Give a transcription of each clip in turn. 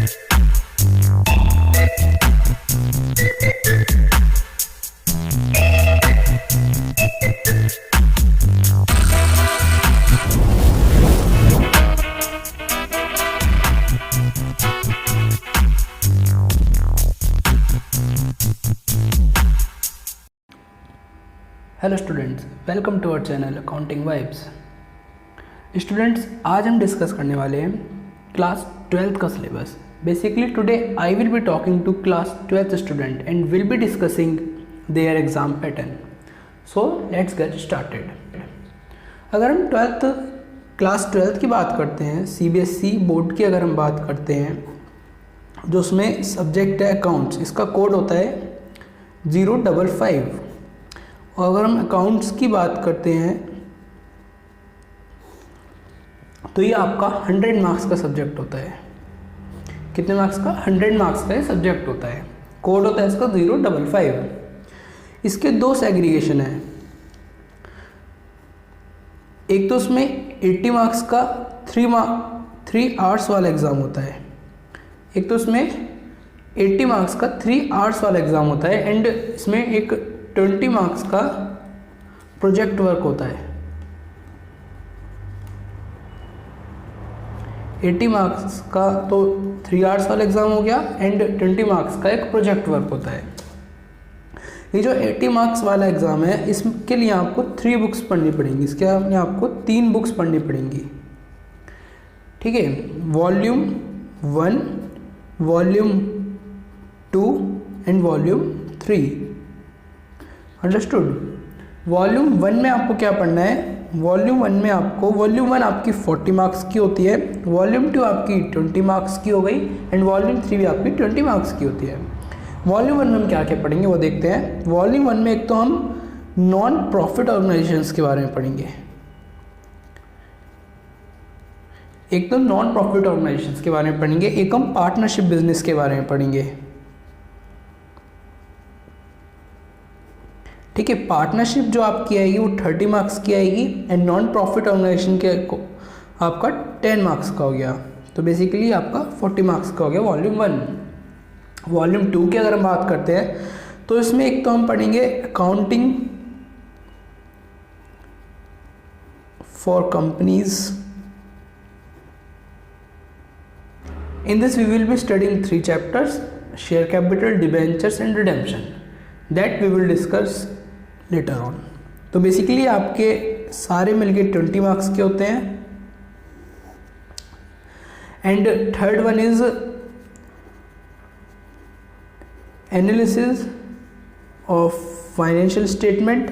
Hello students, welcome to our channel accounting vibes. Students, आज हम discuss करने वाले हैं क्लास 12th का syllabus. Basically today I will be talking to class 12th student and will be discussing their exam pattern. So let's get started. अगर हम class 12th की बात करते हैं, CBSE बोर्ड की अगर हम बात करते हैं, जो उसमें सब्जेक्ट है अकाउंट्स, इसका कोड होता है 055। और अगर हम अकाउंट्स की बात करते हैं तो ये आपका 100 मार्क्स का सब्जेक्ट होता है। कितने मार्क्स का? 100 मार्क्स का ये सब्जेक्ट होता है। कोड होता है इसका 055। इसके दो सेग्रीगेशन है। एक तो उसमें 80 मार्क्स का 3 आवर्स वाला एग्ज़ाम होता है। एक तो उसमें 80 मार्क्स का 3 आवर्स वाला एग्ज़ाम होता है एंड इसमें एक 20 मार्क्स का प्रोजेक्ट वर्क होता है। 80 मार्क्स का तो 3 आवर्स वाला एग्ज़ाम हो गया एंड 20 मार्क्स का एक प्रोजेक्ट वर्क होता है। ये जो 80 मार्क्स वाला एग्ज़ाम है, इसके लिए आपको 3 बुक्स पढ़नी पड़ेंगी। इसके लिए आपको 3 बुक्स पढ़नी पड़ेंगी, ठीक है। Volume 1, volume 2 and volume 3। Understood? Volume 1 में आपको क्या पढ़ना है? वॉल्यूम 1 में आपको वॉल्यूम 1 आपकी 40 मार्क्स की होती है, वॉल्यूम 2 आपकी 20 मार्क्स की हो गई एंड वॉल्यूम 3 भी आपकी 20 मार्क्स की होती है। वॉल्यूम 1 में हम क्या क्या पढ़ेंगे वो देखते हैं। वॉल्यूम 1 में एक तो हम नॉन प्रॉफिट ऑर्गेनाइजेशंस के बारे में पढ़ेंगे। एक तो नॉन प्रॉफिट ऑर्गेनाइजेशंस के बारे में पढ़ेंगे, एक हम पार्टनरशिप बिजनेस के बारे में पढ़ेंगे, ठीक है। पार्टनरशिप जो आपकी आएगी वो 30 मार्क्स की आएगी एंड नॉन प्रॉफिट ऑर्गेनाइजेशन के आपका 10 मार्क्स का हो गया। तो बेसिकली आपका 40 मार्क्स का हो गया वॉल्यूम 1। वॉल्यूम 2 की अगर हम बात करते हैं तो इसमें एक तो हम पढ़ेंगे accounting for companies. In this we will be studying 3 chapters: share capital, debentures and redemption. That we will discuss later on. तो बेसिकली आपके सारे मिलके 20 मार्क्स के होते हैं and third one is analysis of financial statement,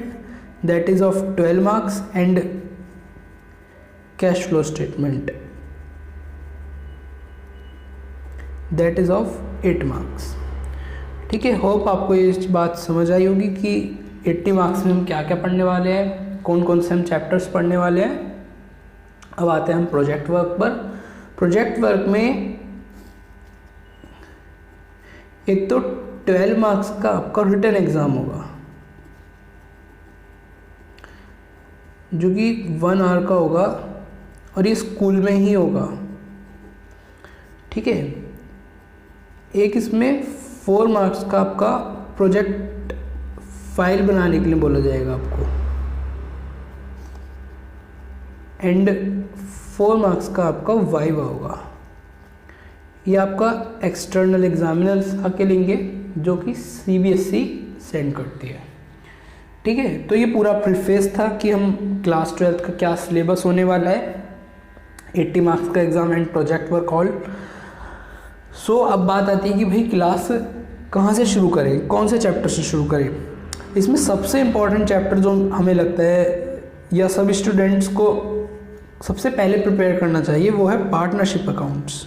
that is of 12 marks and cash flow statement, that is of 8 marks, ठीक है। Hope आपको ये बात समझ आई होगी कि 80 मार्क्स में हम क्या क्या पढ़ने वाले हैं, कौन कौन से हम चैप्टर्स पढ़ने वाले हैं। अब आते हैं हम प्रोजेक्ट वर्क पर। प्रोजेक्ट वर्क में एक तो 12 मार्क्स का आपका रिटन एग्ज़ाम होगा जो कि 1 आवर का होगा और ये स्कूल में ही होगा, ठीक है। एक इसमें 4 मार्क्स का आपका प्रोजेक्ट फाइल बनाने के लिए बोला जाएगा आपको एंड 4 मार्क्स का आपका वाइवा होगा। ये आपका एक्सटर्नल एग्जामिनर्स आके लेंगे जो कि CBSE सेंड करती है, ठीक है। तो ये पूरा प्रीफेस था कि हम क्लास 12th का क्या सिलेबस होने वाला है, 80 मार्क्स का exam and project work all. So अब बात आती है कि भाई क्लास कहाँ से शुरू करें, कौन से चैप्टर से शुरू करें। इसमें सबसे इम्पॉर्टेंट चैप्टर जो हमें लगता है या सभी स्टूडेंट्स को सबसे पहले प्रिपेयर करना चाहिए वो है पार्टनरशिप अकाउंट्स।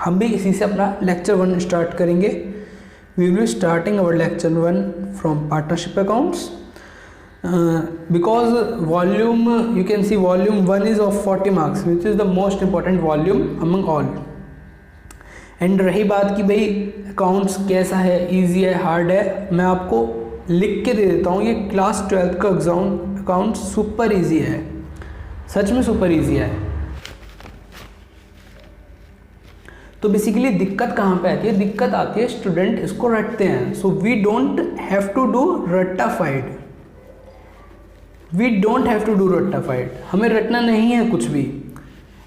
हम भी इसी से अपना लेक्चर 1 स्टार्ट करेंगे। We will be starting our lecture 1 from partnership accounts because volume, you can see volume 1 is of 40 marks which is the most important volume among all। And रही बात कि भाई अकाउंट्स कैसा है, इजी है, hard है, मैं आपको लिख के दे देता हूँ। ये क्लास 12th का एग्जाम अकाउंट्स सुपर इजी है, सच में सुपर इजी है। तो बेसिकली दिक्कत कहाँ पे आती है? दिक्कत आती है स्टूडेंट इसको रटते हैं। So we don't have to do रट्टाफाइड, we don't have to do रट्टाफाइड, हमें रटना नहीं है कुछ भी।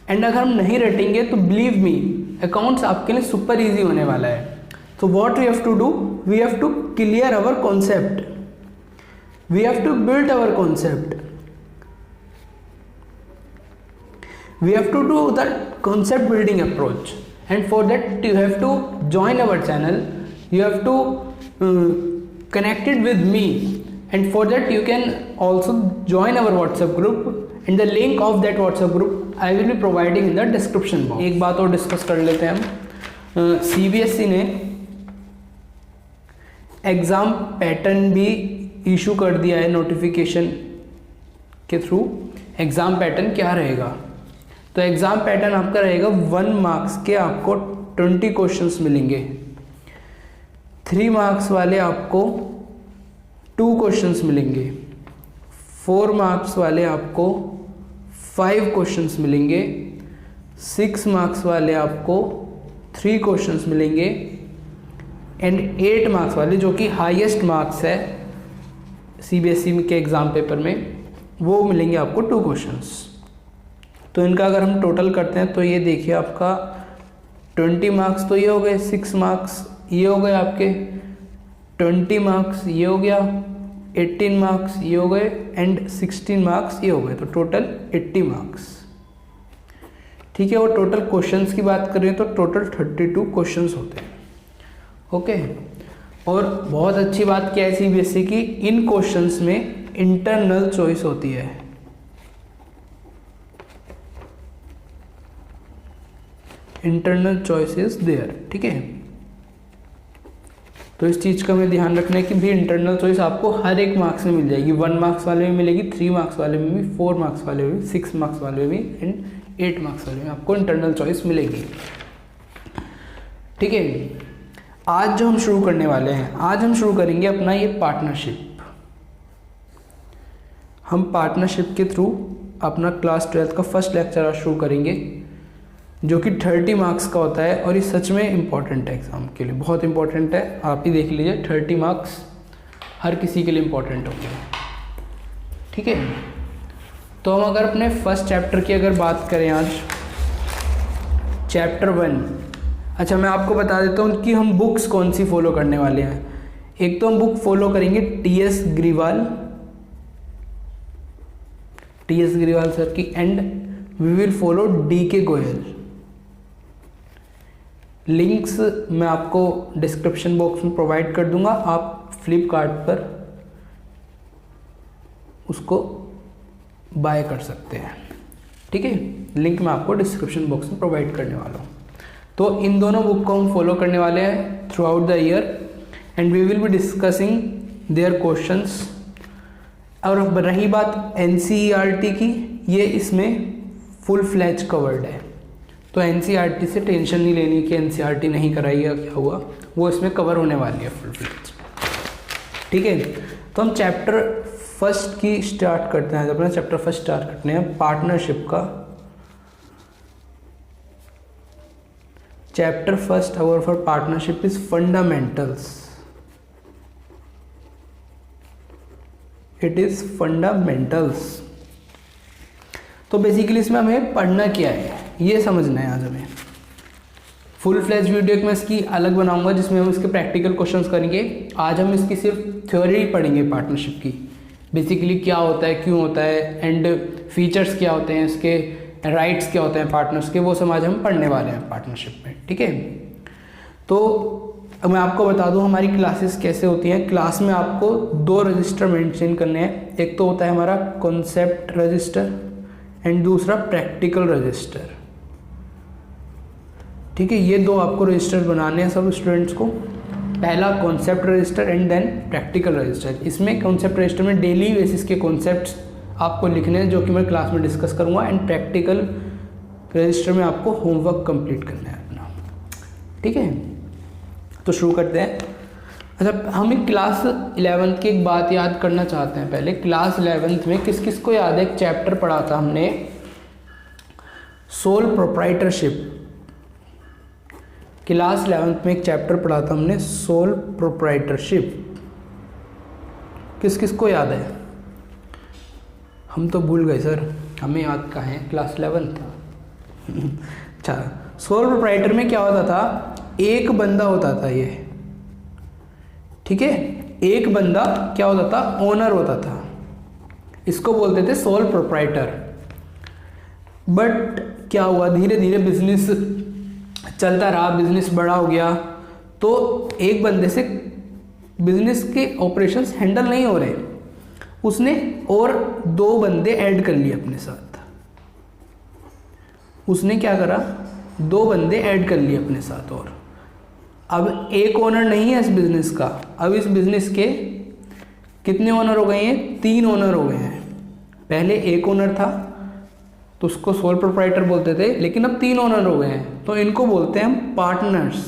एंड अगर हम नहीं रटेंगे तो बिलीव मी अकाउंट्स आपके लिए सुपर इजी होने वाला है। तो what we have to do, we have to clear our concept, we have to build our concept, we have to do the concept building approach, and for that you have to join our channel, you have to connect it with me, and for that you can also join our WhatsApp group, and the link of that WhatsApp group I will be providing in the description box. एक बात और discuss कर लेते हैं हम। CBSE ने exam pattern भी issue कर दिया है नोटिफिकेशन के थ्रू। एग्ज़ाम पैटर्न क्या रहेगा? तो एग्ज़ाम पैटर्न आपका रहेगा 1 मार्क्स के आपको 20 क्वेश्चंस मिलेंगे, 3 मार्क्स वाले आपको 2 क्वेश्चंस मिलेंगे, 4 मार्क्स वाले आपको 5 क्वेश्चंस मिलेंगे, 6 मार्क्स वाले आपको 3 क्वेश्चंस मिलेंगे, एंड 8 मार्क्स वाले जो कि हाईएस्ट मार्क्स है CBSE के एग्ज़ाम पेपर में, वो मिलेंगे आपको 2 क्वेश्चंस। तो इनका अगर हम टोटल करते हैं तो ये देखिए आपका 20 मार्क्स तो ये हो गए, 6 मार्क्स ये हो गए आपके, 20 मार्क्स ये हो गया, 18 मार्क्स ये हो गए, एंड 16 मार्क्स ये हो गए, तो टोटल 80 मार्क्स। ठीक है, और टोटल क्वेश्चंस की बात करें तो टोटल 32 क्वेश्चंस होते हैं। ओके, और बहुत अच्छी बात क्या है CBSE की, इन क्वेश्चंस में इंटरनल चॉइस होती है। Internal choice is there. ठीक है, तो इस चीज़ का हमें ध्यान रखना है कि भी इंटरनल चॉइस आपको हर एक मार्क्स में मिल जाएगी। 1 मार्क्स वाले में मिलेगी, 3 मार्क्स वाले में भी, 4 मार्क्स वाले में भी, 6 मार्क्स वाले में भी, एंड 8 मार्क्स वाले में आपको इंटरनल चॉइस मिलेगी। ठीक है, आज जो हम शुरू करने वाले हैं, आज हम शुरू करेंगे अपना ये पार्टनरशिप। हम पार्टनरशिप के थ्रू अपना क्लास 12th का फर्स्ट लेक्चर आज शुरू करेंगे, जो कि 30 मार्क्स का होता है, और ये सच में इम्पॉर्टेंट है एग्ज़ाम के लिए, बहुत इम्पॉर्टेंट है। आप ही देख लीजिए, 30 मार्क्स हर किसी के लिए इम्पॉर्टेंट होंगे। ठीक है, तो हम अगर अपने फर्स्ट चैप्टर की अगर बात करें आज, चैप्टर 1। अच्छा, मैं आपको बता देता हूँ कि हम बुक्स कौन सी फॉलो करने वाले हैं। एक तो हम बुक फॉलो करेंगे TS ग्रीवाल सर की, and we will follow DK Goyal. Links मैं आपको डिस्क्रिप्शन बॉक्स में प्रोवाइड कर दूंगा, आप फ्लिपकार्ट पर उसको बाय कर सकते हैं। ठीक है, लिंक मैं आपको डिस्क्रिप्शन बॉक्स में प्रोवाइड करने वाला हूँ। तो इन दोनों बुक को हम फॉलो करने वाले हैं throughout the year, and we will be discussing their questions. और रही बात NCERT की, ये इसमें फुल फ्लैज कवर्ड है, तो NCERT से टेंशन नहीं लेनी कि NCERT नहीं कराई या क्या हुआ, वो इसमें कवर होने वाली है फुल फ्लैज। ठीक है, तो हम चैप्टर फर्स्ट की स्टार्ट करते हैं। अपना चैप्टर फर्स्ट स्टार्ट करते हैं पार्टनरशिप का। Chapter first our for partnership is fundamentals. It is fundamentals. तो बेसिकली इसमें हमें पढ़ना क्या है ये समझना है आज हमें। फुल फ्लैज वीडियो में इसकी अलग बनाऊंगा जिसमें हम इसके प्रैक्टिकल क्वेश्चंस करेंगे। आज हम इसकी सिर्फ थ्योरी पढ़ेंगे पार्टनरशिप की, बेसिकली क्या होता है, क्यों होता है, एंड फीचर्स क्या होते हैं इसके, राइट्स क्या होते हैं पार्टनर्स के, वो सब आज हम पढ़ने वाले हैं पार्टनरशिप में। ठीक है, तो मैं आपको बता दूं हमारी क्लासेस कैसे होती हैं। क्लास में आपको 2 रजिस्टर मेंशन करने हैं। एक तो होता है हमारा कॉन्सेप्ट रजिस्टर एंड दूसरा प्रैक्टिकल रजिस्टर। ठीक है, ये 2 आपको रजिस्टर बनाने हैं सब स्टूडेंट्स को। पहला concept register and then practical register. इसमें कॉन्सेप्ट रजिस्टर में डेली बेसिस के कॉन्सेप्ट्स आपको लिखने हैं जो कि मैं क्लास में डिस्कस करूँगा, एंड प्रैक्टिकल रजिस्टर में आपको होमवर्क कंप्लीट करना है अपना। ठीक है, तो शुरू करते हैं। अच्छा, हम क्लास 11th की एक बात याद करना चाहते हैं पहले। क्लास 11th में किस किस को याद है, एक चैप्टर पढ़ा था हमने, सोल प्रोप्राइटरशिप। क्लास 11th में एक चैप्टर पढ़ा था हमने, सोल प्रोप्राइटरशिप। किस किस को याद है? हम तो भूल गए सर, हमें याद कहाँ है, क्लास 11 था। अच्छा, सोल प्रोप्राइटर में क्या होता था, एक बंदा होता था ये, ठीक है, एक बंदा क्या होता था, ओनर होता था, इसको बोलते थे सोल प्रोप्राइटर। बट क्या हुआ, धीरे धीरे बिजनेस चलता रहा, बिजनेस बड़ा हो गया, तो एक बंदे से बिजनेस के ऑपरेशंस हैंडल नहीं हो रहे, उसने और 2 बंदे ऐड कर लिए अपने साथ। उसने क्या करा, 2 बंदे ऐड कर लिए अपने साथ। और अब एक ओनर नहीं है इस बिजनेस का, अब इस बिजनेस के कितने ओनर हो गए हैं, 3 ओनर हो गए हैं। पहले एक ओनर था तो उसको सोल प्रोप्राइटर बोलते थे, लेकिन अब 3 ओनर हो गए हैं, तो इनको बोलते हैं हम पार्टनर्स,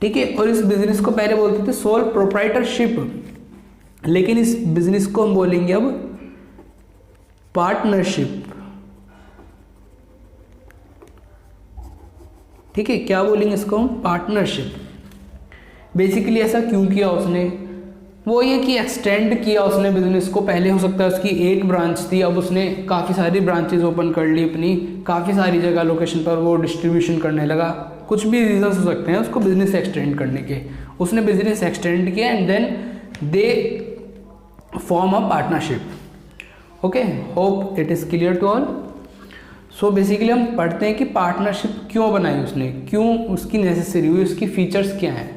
ठीक है। और इस बिजनेस को पहले बोलते थे सोल प्रोप्राइटरशिप, लेकिन इस बिजनेस को हम बोलेंगे अब पार्टनरशिप, ठीक है। क्या बोलेंगे इसको हम, पार्टनरशिप। बेसिकली ऐसा क्यों किया उसने, वो ये कि एक्सटेंड किया उसने बिजनेस को। पहले हो सकता है उसकी एक ब्रांच थी, अब उसने काफ़ी सारी ब्रांचेज ओपन कर ली अपनी, काफ़ी सारी जगह लोकेशन पर वो डिस्ट्रीब्यूशन करने लगा। कुछ भी रीजंस हो सकते हैं उसको बिजनेस एक्सटेंड करने के। उसने बिजनेस एक्सटेंड किया and then they form a partnership. Okay, hope it is clear to all. So basically हम पढ़ते हैं कि पार्टनरशिप क्यों बनाई उसने, क्यों उसकी नेसेसरी हुई, उसकी फीचर्स क्या हैं।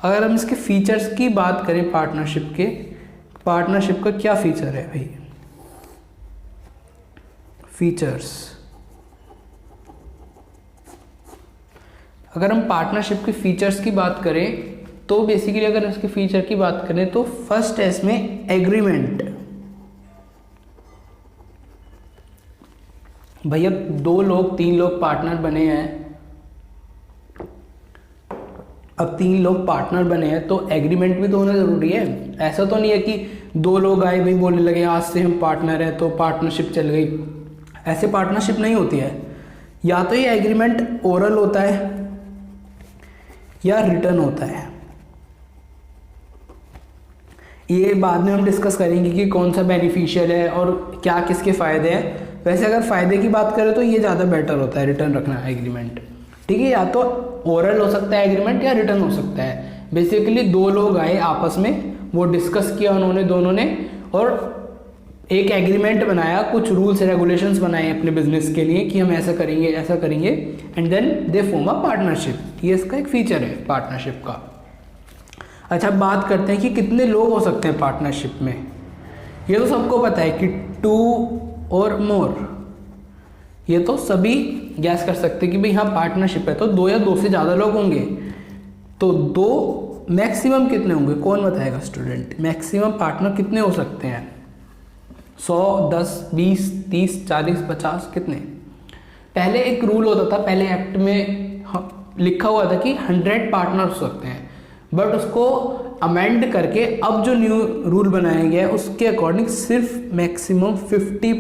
अगर हम इसके फीचर्स की बात करें पार्टनरशिप के, पार्टनरशिप का क्या फीचर है भाई, फीचर्स। अगर हम पार्टनरशिप के फीचर्स की बात करें तो बेसिकली अगर इसके फीचर की बात करें तो फर्स्ट है इसमें एग्रीमेंट। भैया 2 लोग 3 लोग पार्टनर बने हैं, अब 3 लोग पार्टनर बने हैं तो एग्रीमेंट भी तो होना जरूरी है। ऐसा तो नहीं है कि 2 लोग आए भाई बोलने लगे आज से हम पार्टनर हैं तो पार्टनरशिप चल गई, ऐसे पार्टनरशिप नहीं होती है। या तो ये एग्रीमेंट ओरल होता है या रिटर्न होता है। ये बाद में हम डिस्कस करेंगे कि कौन सा बेनिफिशियल है और क्या किसके फ़ायदे हैं। वैसे अगर फ़ायदे की बात करें तो ये ज़्यादा बेटर होता है रिटर्न रखना एग्रीमेंट, ठीक है। या तो ओरल हो सकता है एग्रीमेंट या रिटर्न हो सकता है। बेसिकली 2 लोग आए आपस में, वो डिस्कस किया उन्होंने दोनों ने और एक एग्रीमेंट बनाया, कुछ रूल्स रेगुलेशंस बनाए अपने बिजनेस के लिए कि हम ऐसा करेंगे and then they form a partnership. ये इसका एक फीचर है पार्टनरशिप का। अच्छा, बात करते हैं कि कितने लोग हो सकते हैं पार्टनरशिप में। ये तो सबको पता है कि 2 और मोर, ये तो सभी गैस कर सकते हैं कि भाई हाँ पार्टनरशिप है तो 2 या 2 से ज़्यादा लोग होंगे। तो 2 मैक्सिमम कितने होंगे, कौन बताएगा स्टूडेंट, मैक्सिमम पार्टनर कितने हो सकते हैं? 100, 10, 20, 30, 40, 50, कितने? पहले एक रूल होता था, पहले एक्ट में लिखा हुआ था कि 100 पार्टनर हो सकते हैं, बट उसको अमेंड करके अब जो न्यू रूल बनाया गया है उसके अकॉर्डिंग सिर्फ maximum 50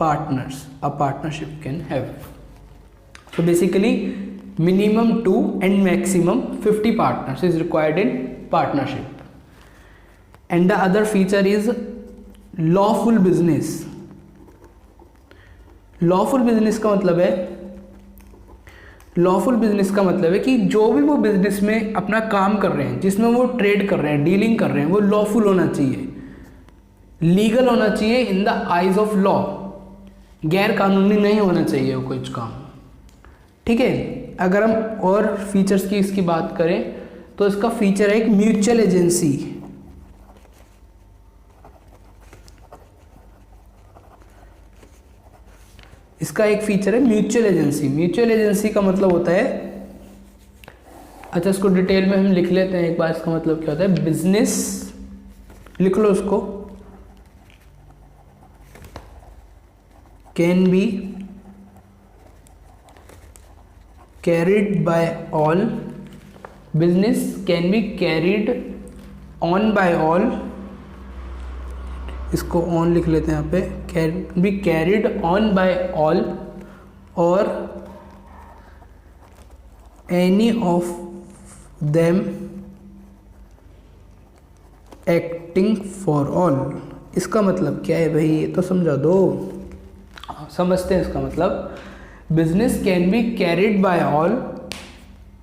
partners a partnership can have. So basically minimum 2 and maximum 50 partners is required in partnership. And the other feature is lawful business. Lawful business का मतलब है, लॉफुल बिजनेस का मतलब है कि जो भी वो बिजनेस में अपना काम कर रहे हैं, जिसमें वो ट्रेड कर रहे हैं, डीलिंग कर रहे हैं, वो लॉफुल होना चाहिए, लीगल होना चाहिए in the eyes of law. गैर कानूनी नहीं होना चाहिए वो कुछ काम, ठीक है। अगर हम और फीचर्स की इसकी बात करें तो इसका फीचर है एक म्यूचुअल एजेंसी। इसका एक फीचर है म्यूचुअल एजेंसी। म्यूचुअल एजेंसी का मतलब होता है, अच्छा इसको डिटेल में हम लिख लेते हैं एक बार। इसका मतलब क्या होता है, बिजनेस, लिख लो उसको, can be carried by all, business can be carried on by all, इसको ऑन लिख लेते हैं यहाँ पे, can be carried on by all और any of them acting for all. इसका मतलब क्या है भाई, ये तो समझा दो। समझते हैं इसका मतलब। Business can be carried by all,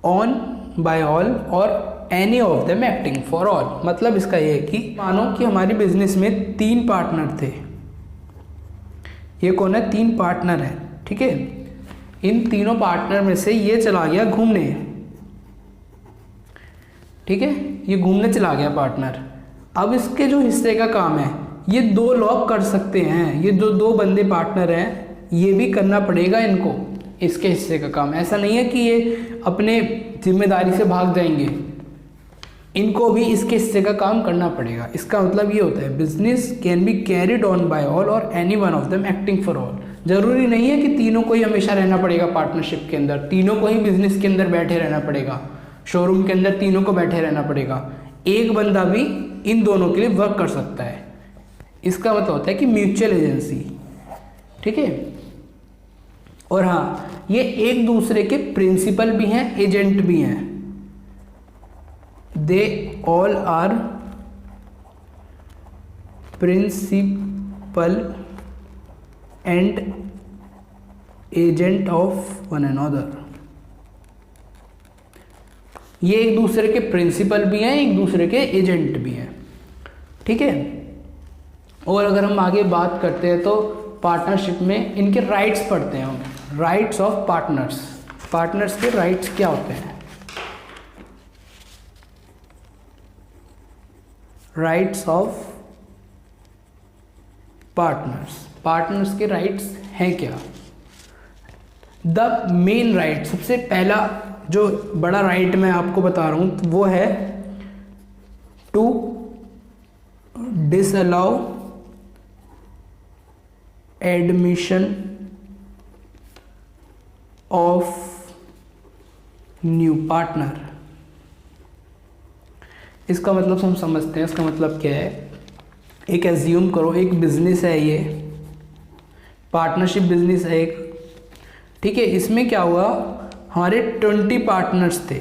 on by all और any of them acting for all. मतलब इसका ये है कि मानो कि हमारी बिजनेस में 3 पार्टनर थे। ये कौन है, 3 पार्टनर हैं, ठीक है। इन तीनों पार्टनर में से ये चला गया घूमने, ठीक है, ये घूमने चला गया पार्टनर। अब इसके जो हिस्से का काम है ये 2 लोग कर सकते हैं। ये जो 2 बंदे पार्टनर हैं ये भी करना पड़ेगा इनको इसके हिस्से का काम। ऐसा नहीं है कि ये अपने जिम्मेदारी से भाग जाएंगे, इनको भी इसके हिस्से का काम करना पड़ेगा। इसका मतलब ये होता है business can be carried on by all और any one of them acting for all. जरूरी नहीं है कि तीनों को ही हमेशा रहना पड़ेगा पार्टनरशिप के अंदर, तीनों को ही बिजनेस के अंदर बैठे रहना पड़ेगा, शोरूम के अंदर तीनों को बैठे रहना पड़ेगा। एक बंदा भी इन दोनों के लिए वर्क कर सकता है। इसका मतलब होता है कि म्यूचुअल एजेंसी, ठीक है। और हाँ, ये एक दूसरे के प्रिंसिपल भी हैं, एजेंट भी हैं। They all are principal and agent of one another. ये एक दूसरे के प्रिंसिपल भी हैं, एक दूसरे के एजेंट भी हैं, ठीक है। और अगर हम आगे बात करते हैं तो पार्टनरशिप में इनके राइट्स पढ़ते हैं हम। राइट्स ऑफ पार्टनर्स, पार्टनर्स के राइट्स क्या होते हैं। राइट्स ऑफ पार्टनर्स, पार्टनर्स के राइट्स हैं क्या। द मेन राइट, सबसे पहला जो बड़ा राइट मैं आपको बता रहा हूं वो है to disallow admission of new partner. इसका मतलब हम समझते हैं। इसका मतलब क्या है, एक एज्यूम करो एक बिजनेस है, ये पार्टनरशिप बिजनेस है एक, ठीक है। इसमें क्या हुआ, हमारे 20 पार्टनर्स थे,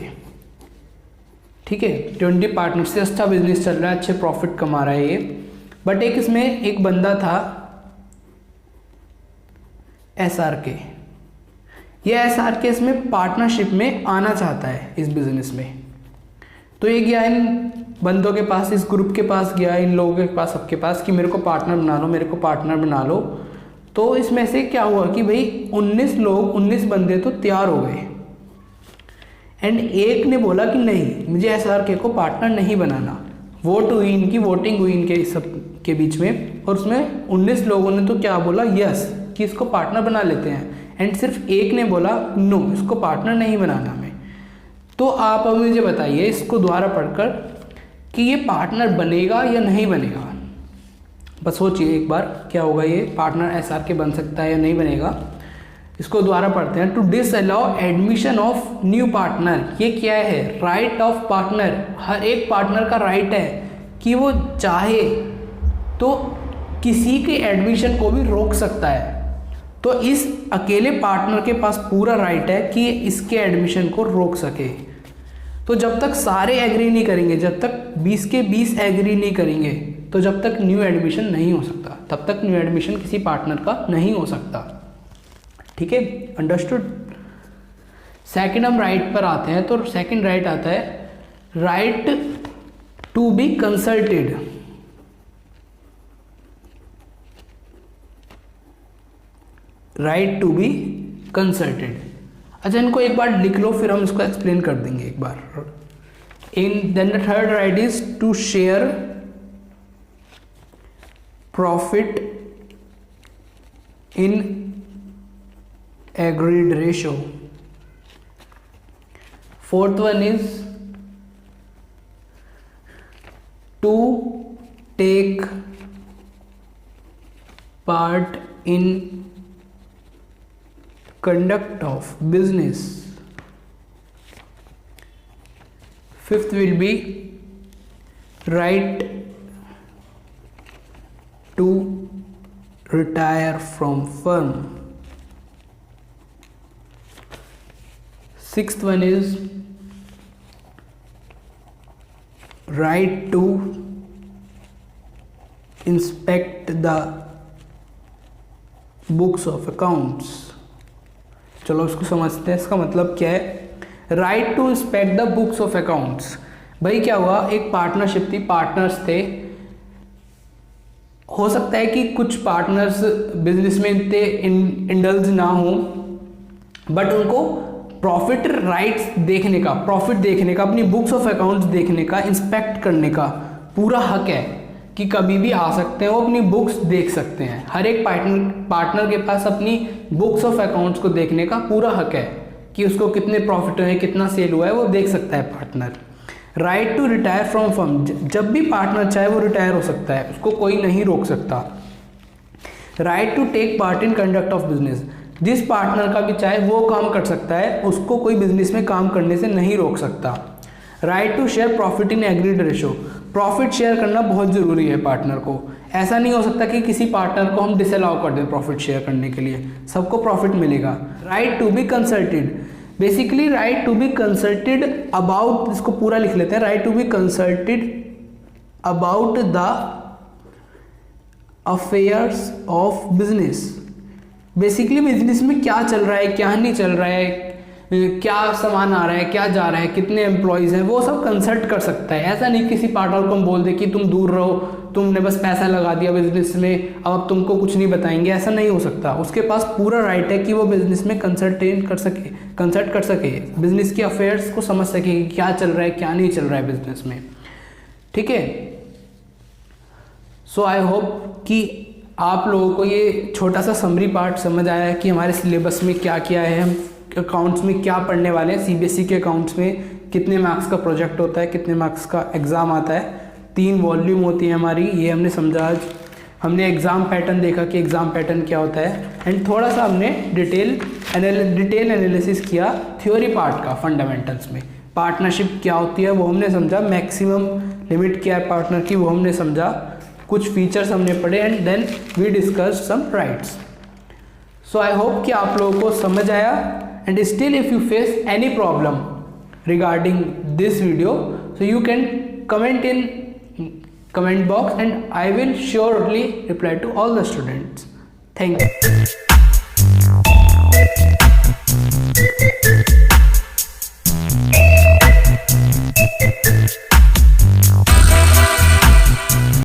ठीक है। 20 पार्टनर्स से अच्छा बिजनेस चल रहा है, अच्छे प्रॉफिट कमा रहा है ये। बट एक इसमें एक बंदा था SRK। ये SRK इसमें पार्टनरशिप में आना चाहता है इस बिजनेस में। तो ये गया इन बंदों के पास, इस ग्रुप के पास गया, इन लोगों के पास, सबके पास कि मेरे को पार्टनर बना लो, मेरे को पार्टनर बना लो। तो इसमें से क्या हुआ कि भाई 19 लोग, 19 बंदे तो तैयार हो गए एंड एक ने बोला कि नहीं, मुझे SRK को पार्टनर नहीं बनाना। वोट हुई, इनकी वोटिंग हुई इनके सब के बीच में, और उसमें 19 लोगों ने तो क्या बोला, यस, कि इसको पार्टनर बना लेते हैं। एंड सिर्फ एक ने बोला नो, इसको पार्टनर नहीं बनाना हमें। तो आप अब मुझे बताइए इसको दोबारा पढ़कर कि ये पार्टनर बनेगा या नहीं बनेगा। बस सोचिए एक बार क्या होगा, ये पार्टनर SRK बन सकता है या नहीं बनेगा। इसको दोबारा पढ़ते हैं। To disallow admission of new partner, ये क्या है, राइट ऑफ पार्टनर। हर एक पार्टनर का राइट है कि वो चाहे तो किसी के एडमिशन को भी रोक सकता है। तो इस अकेले पार्टनर के पास पूरा राइट है कि इसके एडमिशन को रोक सके। तो जब तक सारे एग्री नहीं करेंगे, जब तक 20 के 20 एग्री नहीं करेंगे, तो जब तक न्यू एडमिशन नहीं हो सकता, तब तक न्यू एडमिशन किसी पार्टनर का नहीं हो सकता, ठीक है। अंडरस्टूड। सेकंड हम राइट पर आते हैं। तो सेकंड राइट आता है right to be consulted. Right to be consulted. अच्छा, इनको एक बार लिख लो, फिर हम इसको एक्सप्लेन कर देंगे एक बार। In then the third right is to share profit in agreed ratio. Fourth one is to take part in conduct of business. Fifth will be right to retire from firm. Sixth one is right to inspect the books of accounts. चलो उसको समझते हैं, इसका मतलब क्या है. Right to inspect the books of accounts. भाई क्या हुआ, एक पार्टनरशिप थी, पार्टनर्स थे. हो सकता है कि कुछ पार्टनर्स बिजनेस में इतने इंडल्ज ना हो, बट उनको प्रॉफिट राइट्स देखने का, प्रॉफिट देखने का, अपनी बुक्स ऑफ अकाउंट्स देखने का, इंस्पेक्ट करने का पूरा हक है कि कभी भी आ सकते हैं वो अपनी बुक्स देख सकते हैं. हर एक पार्टनर के पास अपनी बुक्स ऑफ अकाउंट्स को देखने का पूरा हक है कि उसको कितने प्रॉफिट हुए, कितना सेल हुआ है, वो देख सकता है partner. Right to retire from firm. जब भी पार्टनर चाहे वो रिटायर हो सकता है, उसको कोई नहीं रोक सकता. Right to take part in conduct of business. जिस पार्टनर का भी चाहे वो काम कर सकता है, उसको कोई बिजनेस में काम करने से नहीं रोक सकता. Right to share profit in agreed ratio. Profit share करना बहुत ज़रूरी है पार्टनर को. ऐसा नहीं हो सकता कि किसी पार्टनर को हम डिसअलाउ कर दें प्रॉफिट शेयर करने के लिए. सबको प्रॉफिट मिलेगा. Right to be consulted. Basically right to be consulted about, इसको पूरा लिख लेते हैं. Right to be consulted about the affairs of business. Basically business में क्या चल रहा है, क्या नहीं चल रहा है, क्या सामान आ रहा है, क्या जा रहा है, कितने एम्प्लॉयज़ हैं, वो सब कंसल्ट कर सकता है. ऐसा नहीं किसी पार्टनर को हम बोल दे कि तुम दूर रहो, तुमने बस पैसा लगा दिया बिजनेस में, अब तुमको कुछ नहीं बताएंगे. ऐसा नहीं हो सकता. उसके पास पूरा राइट है कि वो बिजनेस में कंसल्ट कर सके, बिजनेस के अफेयर्स को समझ सके कि क्या चल रहा है, क्या नहीं चल रहा है बिजनेस में. ठीक है. सो आई होप कि आप लोगों को ये छोटा सा समरी पार्ट समझ आया है कि हमारे सिलेबस में क्या क्या है, हम अकाउंट्स में क्या पढ़ने वाले हैं. सीबीएसई के अकाउंट्स में कितने मार्क्स का प्रोजेक्ट होता है, कितने मार्क्स का एग्ज़ाम आता है. 3 वॉल्यूम होती है हमारी, ये हमने समझा. आज हमने एग्ज़ाम पैटर्न देखा कि एग्ज़ाम पैटर्न क्या होता है, एंड थोड़ा सा हमने डिटेल एनालिसिस किया थ्योरी पार्ट का. फंडामेंटल्स में पार्टनरशिप क्या होती है वो हमने समझा, मैक्सिमम लिमिट क्या है पार्टनर की वो हमने समझा, कुछ फीचर्स हमने पढ़े, and then we discuss some rights. So I hope कि आप लोगों को समझ आया. And still if you face any problem regarding this video, so you can comment in comment box and I will surely reply to all the students. Thank you.